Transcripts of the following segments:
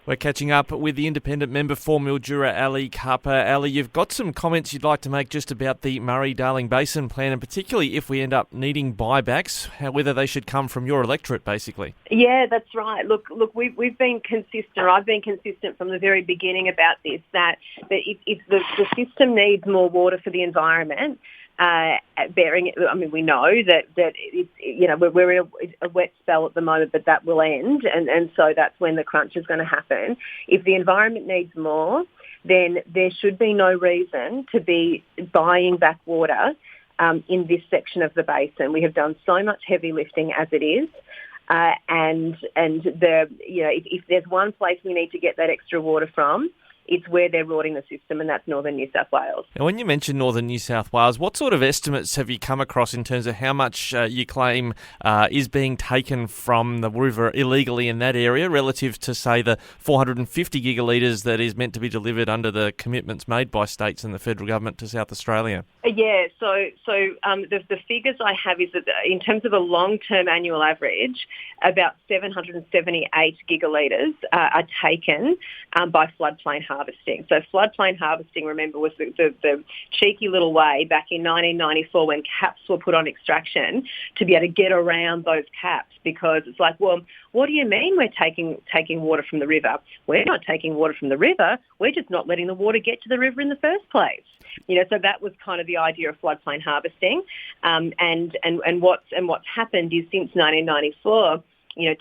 We're catching up with the independent member for Mildura, Ali Kappa. Ali, you've got some comments you'd like to make just about the Murray-Darling Basin Plan, and particularly if we end up needing buybacks, whether they should come from your electorate, basically. Yeah, that's right. Look, we've been consistent. I've been consistent from the very beginning about this, that if the system needs more water for the environment, we know that it's, we're in a wet spell at the moment, but that will end, and so that's when the crunch is going to happen. If the environment needs more, then there should be no reason to be buying back water in this section of the basin. We have done so much heavy lifting as it is. If there's one place we need to get that extra water from, it's where they're rorting the system, and that's northern New South Wales. Now, when you mention northern New South Wales, what sort of estimates have you come across in terms of how much you claim is being taken from the river illegally in that area relative to, say, the 450 gigalitres that is meant to be delivered under the commitments made by states and the federal government to South Australia? Yeah, the figures I have is that in terms of a long-term annual average, about 778 gigalitres are taken by floodplain harvesting. So floodplain harvesting, remember, was the cheeky little way back in 1994 when caps were put on extraction to be able to get around those caps, because it's like, well, what do you mean we're taking water from the river? We're not taking water from the river. We're just not letting the water get to the river in the first place. So that was kind of the idea of floodplain harvesting. And what's happened is since 1994,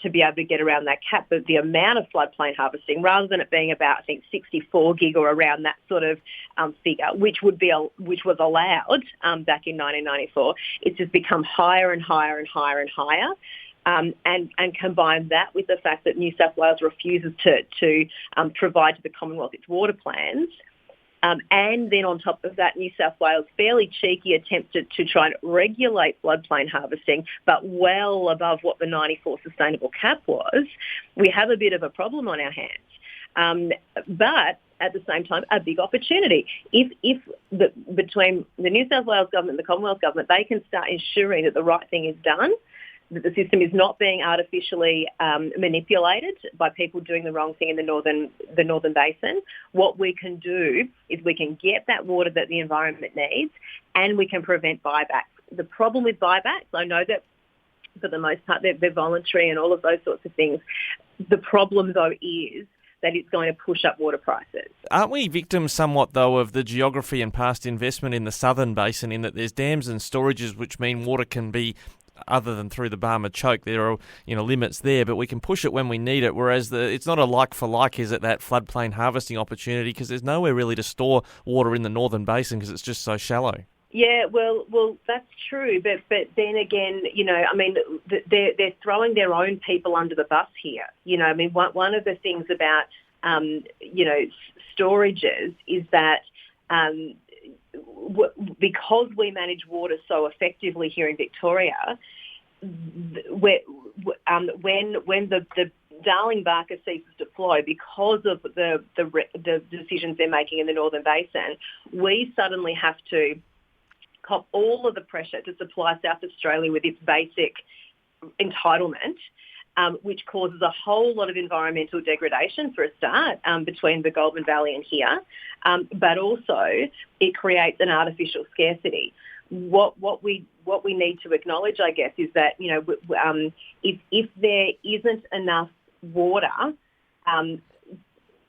to be able to get around that cap, but the amount of floodplain harvesting, rather than it being about, I think, 64 gig or around that sort of figure, which was allowed back in 1994, it's just become higher and higher and higher and higher. And combine that with the fact that New South Wales refuses to provide to the Commonwealth its water plans. And then on top of that, New South Wales fairly cheeky attempted to try and regulate floodplain harvesting, but well above what the 94 sustainable cap was. We have a bit of a problem on our hands. But at the same time, a big opportunity. If between the New South Wales government and the Commonwealth government, they can start ensuring that the right thing is done, that the system is not being artificially manipulated by people doing the wrong thing in the northern basin, what we can do is we can get that water that the environment needs, and we can prevent buybacks. The problem with buybacks, I know that for the most part they're voluntary and all of those sorts of things. The problem, though, is that it's going to push up water prices. Aren't we victims somewhat, though, of the geography and past investment in the southern basin, in that there's dams and storages which mean water can be, other than through the Barmah Choke, there are limits there, but we can push it when we need it, whereas it's not a like for like, is it, that floodplain harvesting opportunity, because there's nowhere really to store water in the northern basin because it's just so shallow. Yeah, well, that's true, but then again, they're throwing their own people under the bus here. One of the things about storages is that because we manage water so effectively here in Victoria, when the Darling Barker ceases to flow because of the decisions they're making in the Northern Basin, we suddenly have to cop all of the pressure to supply South Australia with its basic entitlement, which causes a whole lot of environmental degradation for a start between the Goulburn Valley and here, but also it creates an artificial scarcity. What we need to acknowledge, I guess, is that if there isn't enough water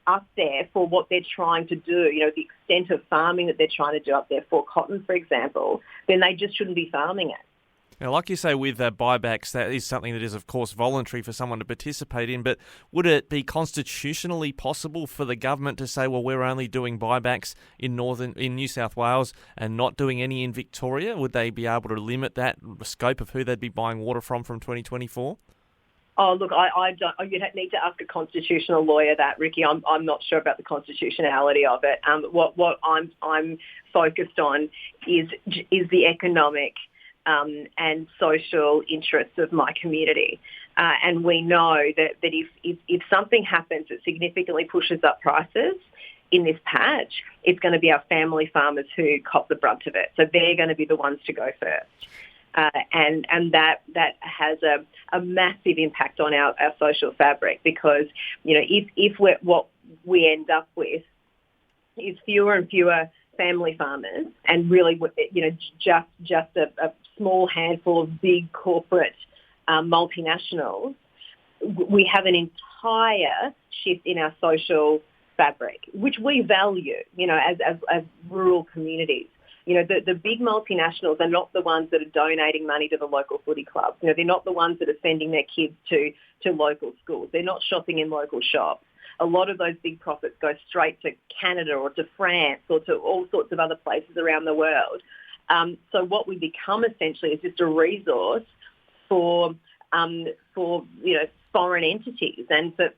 up there for what they're trying to do, the extent of farming that they're trying to do up there for cotton, for example, then they just shouldn't be farming it. Now, like you say, with buybacks, that is something that is, of course, voluntary for someone to participate in, but would it be constitutionally possible for the government to say, well, we're only doing buybacks in New South Wales and not doing any in Victoria? Would they be able to limit that scope of who they'd be buying water from 2024? Oh, look, I don't. You'd need to ask a constitutional lawyer that, Ricky. I'm not sure about the constitutionality of it. What I'm focused on is the economic and social interests of my community. And we know that if something happens that significantly pushes up prices in this patch, it's going to be our family farmers who cop the brunt of it. So they're going to be the ones to go first. and that has a massive impact on our social fabric, because if what we end up with is fewer and fewer family farmers, and really just a small handful of big corporate multinationals, we have an entire shift in our social fabric, which we value, as rural communities. The big multinationals are not the ones that are donating money to the local footy clubs. They're not the ones that are sending their kids to local schools. They're not shopping in local shops. A lot of those big profits go straight to Canada or to France or to all sorts of other places around the world. So what we become essentially is just a resource for foreign entities and for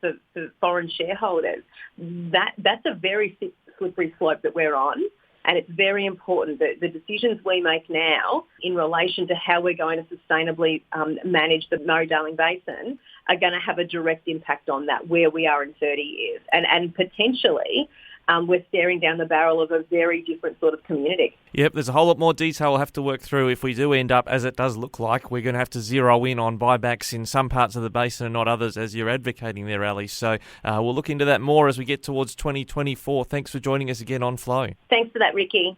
foreign shareholders. That's a very slippery slope that we're on. And it's very important that the decisions we make now in relation to how we're going to sustainably manage the Murray-Darling Basin are going to have a direct impact on that, where we are in 30 years. And potentially we're staring down the barrel of a very different sort of community. Yep, there's a whole lot more detail we'll have to work through if we do end up, as it does look like, we're going to have to zero in on buybacks in some parts of the basin and not others, as you're advocating there, Ali. So we'll look into that more as we get towards 2024. Thanks for joining us again on Flow. Thanks for that, Ricky.